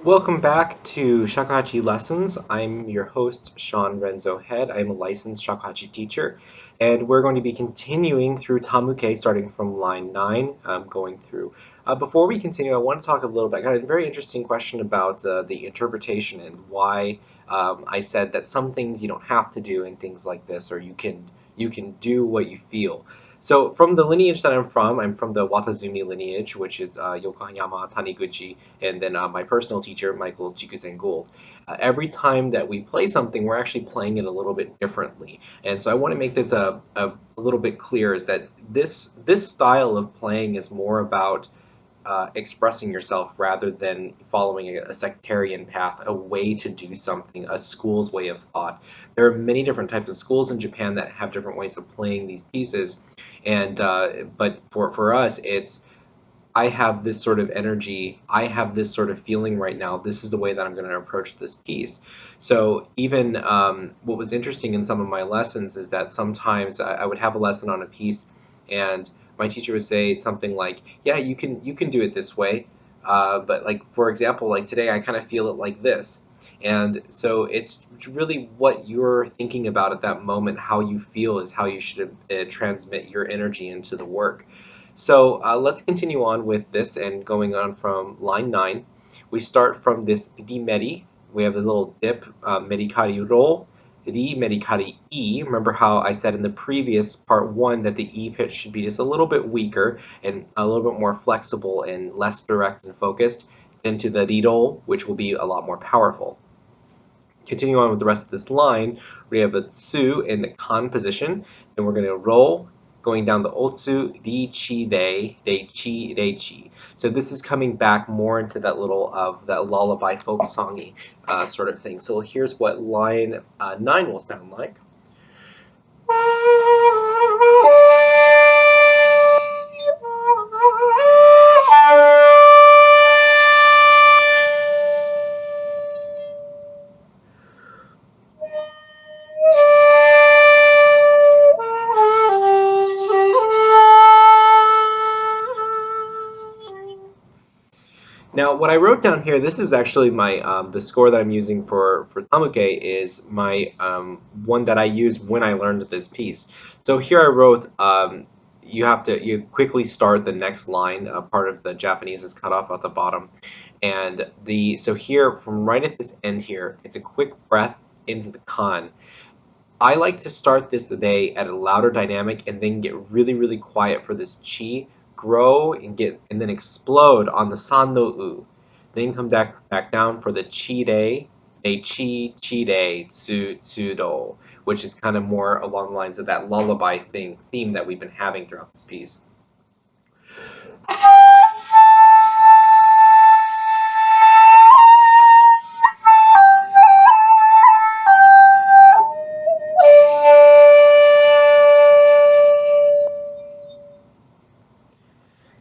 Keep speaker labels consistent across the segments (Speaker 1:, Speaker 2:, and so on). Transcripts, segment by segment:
Speaker 1: Welcome back to Shakuhachi Lessons. I'm your host, Shawn Renzoh Head. I'm a licensed Shakuhachi teacher, and we're going to be continuing through Tamuke, starting from line 9, going through. Before we continue, I want to talk a little bit, I got a very interesting question about the interpretation and why I said that some things you don't have to do and things like this, or you can do what you feel. So from the lineage that I'm from the Watazumi lineage, which is Yokohama, Taniguchi, and then my personal teacher, Michael Chikuzen Gould. Every time that we play something, we're actually playing it a little bit differently. And so I want to make this a little bit clear is that this style of playing is more about expressing yourself rather than following a sectarian path, a way to do something, a school's way of thought. There are many different types of schools in Japan that have different ways of playing these pieces, and but for us, it's I have this sort of energy, I have this sort of feeling right now. This is the way that I'm going to approach this piece. So even what was interesting in some of my lessons is that sometimes I would have a lesson on a piece, and my teacher would say something like, "Yeah, you can do it this way," but like for example, like today I kind of feel it like this. And so it's really what you're thinking about at that moment, how you feel is how you should transmit your energy into the work. So let's continue on with this and going on from line 9. We start from this di medi. We have the little dip, medikari roll, ri medikari e. Remember how I said in the previous part 1 that the e pitch should be just a little bit weaker and a little bit more flexible and less direct and focused into the ri roll, which will be a lot more powerful. Continue on with the rest of this line. We have a tsu in the kan position, and we're going to roll going down the otsu, di chi de chi. So this is coming back more into that little of that lullaby folk songy sort of thing. So here's what line 9 will sound like. Now, what I wrote down here, this is actually my the score that I'm using for Tamuke is my one that I use when I learned this piece. So here I wrote you quickly start the next line. Part of the Japanese is cut off at the bottom, and the so here from right at this end here, it's a quick breath into the kan. I like to start this day at a louder dynamic and then get really quiet for this chi, grow and then explode on the san no u. Then come back down for the chi de chi de tsu do, which is kind of more along the lines of that lullaby theme that we've been having throughout this piece.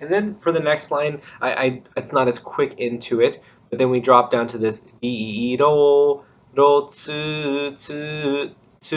Speaker 1: And then for the next line, it's not as quick into it, but then we drop down to this di ro tsu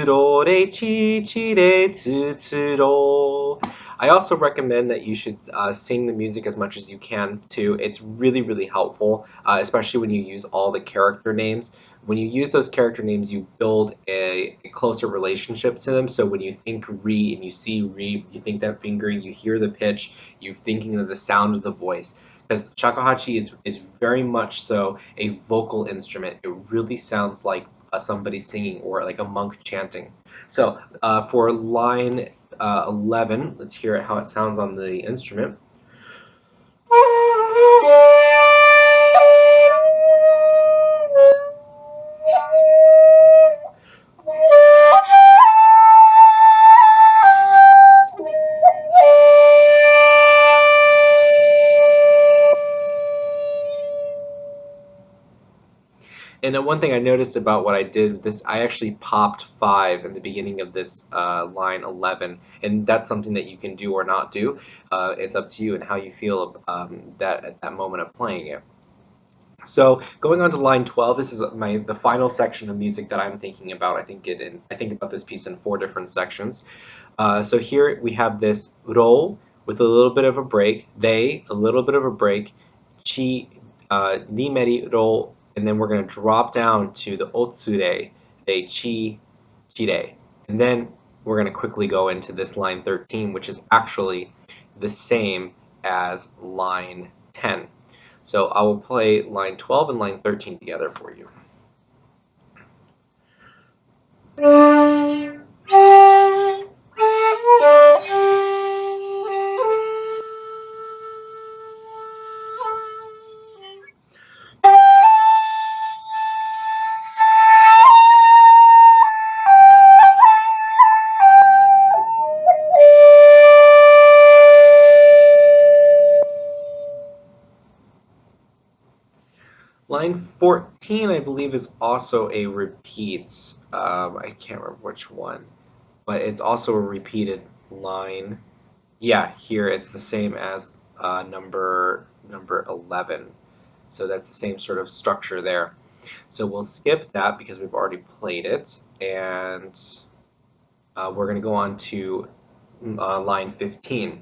Speaker 1: ro re chi re tsu ro. I also recommend that you should sing the music as much as you can too. It's really helpful, especially when you use all the character names. When you use those character names, you build a closer relationship to them. So when you think re and you see re, you think that finger, you hear the pitch, you're thinking of the sound of the voice. Because shakuhachi is very much so a vocal instrument. It really sounds like somebody singing or like a monk chanting. So for line 11, let's hear how it sounds on the instrument. And one thing I noticed about what I did with this, I actually popped 5 in the beginning of this line 11, and that's something that you can do or not do. It's up to you and how you feel that at that moment of playing it. So going on to line 12, this is the final section of music that I'm thinking about. I think about this piece in 4 different sections. So here we have this roll with a little bit of a break, they a little bit of a break, chi ni meri roll and then we're going to drop down to the otsure, de chi, chire. And then we're going to quickly go into this line 13, which is actually the same as line 10. So I will play line 12 and line 13 together for you. Line 14, I believe, is also a repeat. I can't remember which one, but it's also a repeated line. Yeah, here it's the same as number 11. So that's the same sort of structure there. So we'll skip that because we've already played it, and we're going to go on to line 15.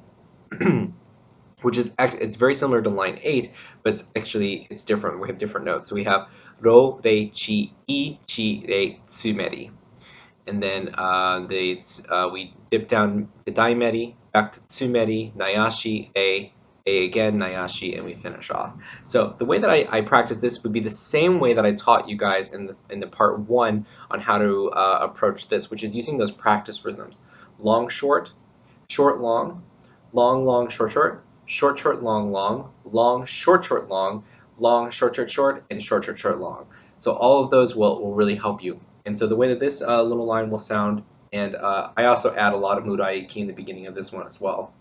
Speaker 1: Which is it's very similar to line 8, but it's different. We have different notes. So we have ro, re, chi, I, chi, re, tsumeri. And then we dip down to daimeri, back to tsumeri, nayashi, a again, nayashi, and we finish off. So the way that I practice this would be the same way that I taught you guys in the part 1 on how to approach this, which is using those practice rhythms. Long, short, short, long, long, long, short, short, short, short, long, long, long, short, short, long, long, short, short, short, and short, short, short, long. So all of those will really help you. And so the way that this little line will sound, and I also add a lot of muraiki in the beginning of this one as well.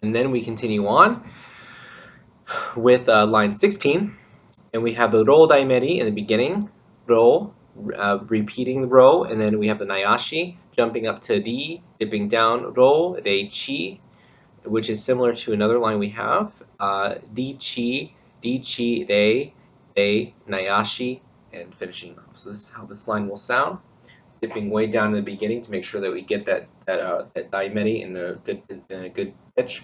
Speaker 1: And then we continue on with line 16, and we have the ro daimeri in the beginning, ro, repeating the ro, and then we have the nayashi, jumping up to ri, dipping down, ro, re, chi, which is similar to another line we have, ri, chi, re, nayashi, and finishing off. So this is how this line will sound, dipping way down in the beginning to make sure that we get that daimeri in a good pitch.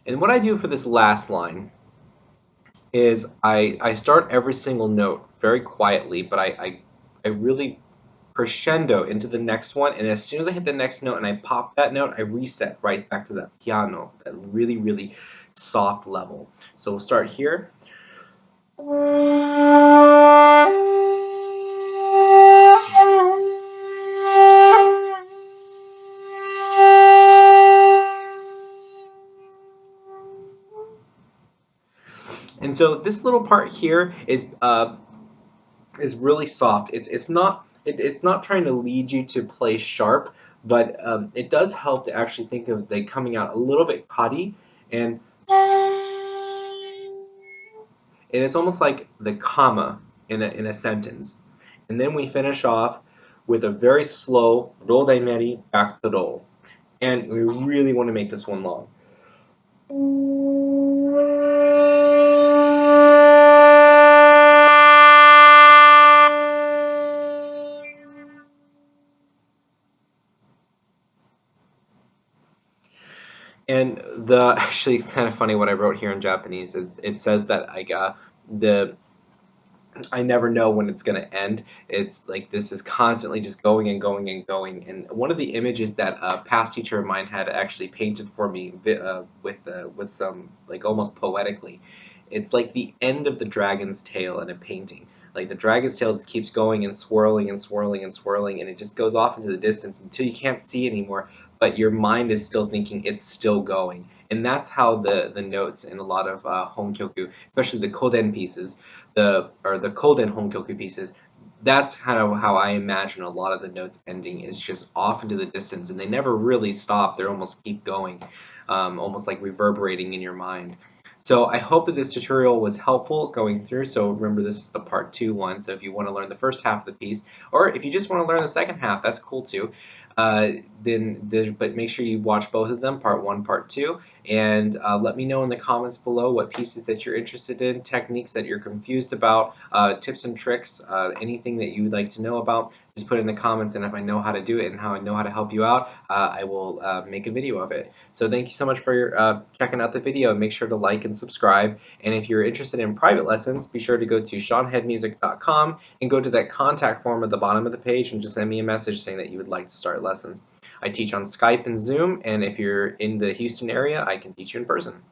Speaker 1: And what I do for this last line is I start every single note very quietly, but I really crescendo into the next one, and as soon as I hit the next note and I pop that note, I reset right back to that piano, that really, really soft level. So we'll start here. And so this little part here is really soft. It's not trying to lead you to play sharp, but it does help to actually think of like coming out a little bit kari, and it's almost like the comma in a sentence. And then we finish off with a very slow ro daimeri back to ro, and we really want to make this one long. And actually, it's kind of funny what I wrote here in Japanese. It says that I never know when it's going to end. It's like this is constantly just going and going and going. And one of the images that a past teacher of mine had actually painted for me with some like almost poetically. It's like the end of the dragon's tail in a painting. Like the dragon's tail just keeps going and swirling and swirling and swirling, and it just goes off into the distance until you can't see anymore. But your mind is still thinking it's still going. And that's how the notes in a lot of honkyoku, especially the koden pieces, the Koden Honkyoku pieces, that's kind of how I imagine a lot of the notes ending is just off into the distance, and they never really stop. They almost keep going, almost like reverberating in your mind. So I hope that this tutorial was helpful going through. So remember, this is the part two one. So if you want to learn the first half of the piece, or if you just want to learn the second half, that's cool too. Uh, but make sure you watch both of them, part one, part two, and let me know in the comments below what pieces that you're interested in, techniques that you're confused about, tips and tricks, anything that you would like to know about. Just put it in the comments, and if I know how to do it and how I know how to help you out, I will make a video of it. So thank you so much for checking out the video. Make sure to like and subscribe. And if you're interested in private lessons, be sure to go to shawnheadmusic.com and go to that contact form at the bottom of the page and just send me a message saying that you would like to start lessons. I teach on Skype and Zoom, and if you're in the Houston area, I can teach you in person.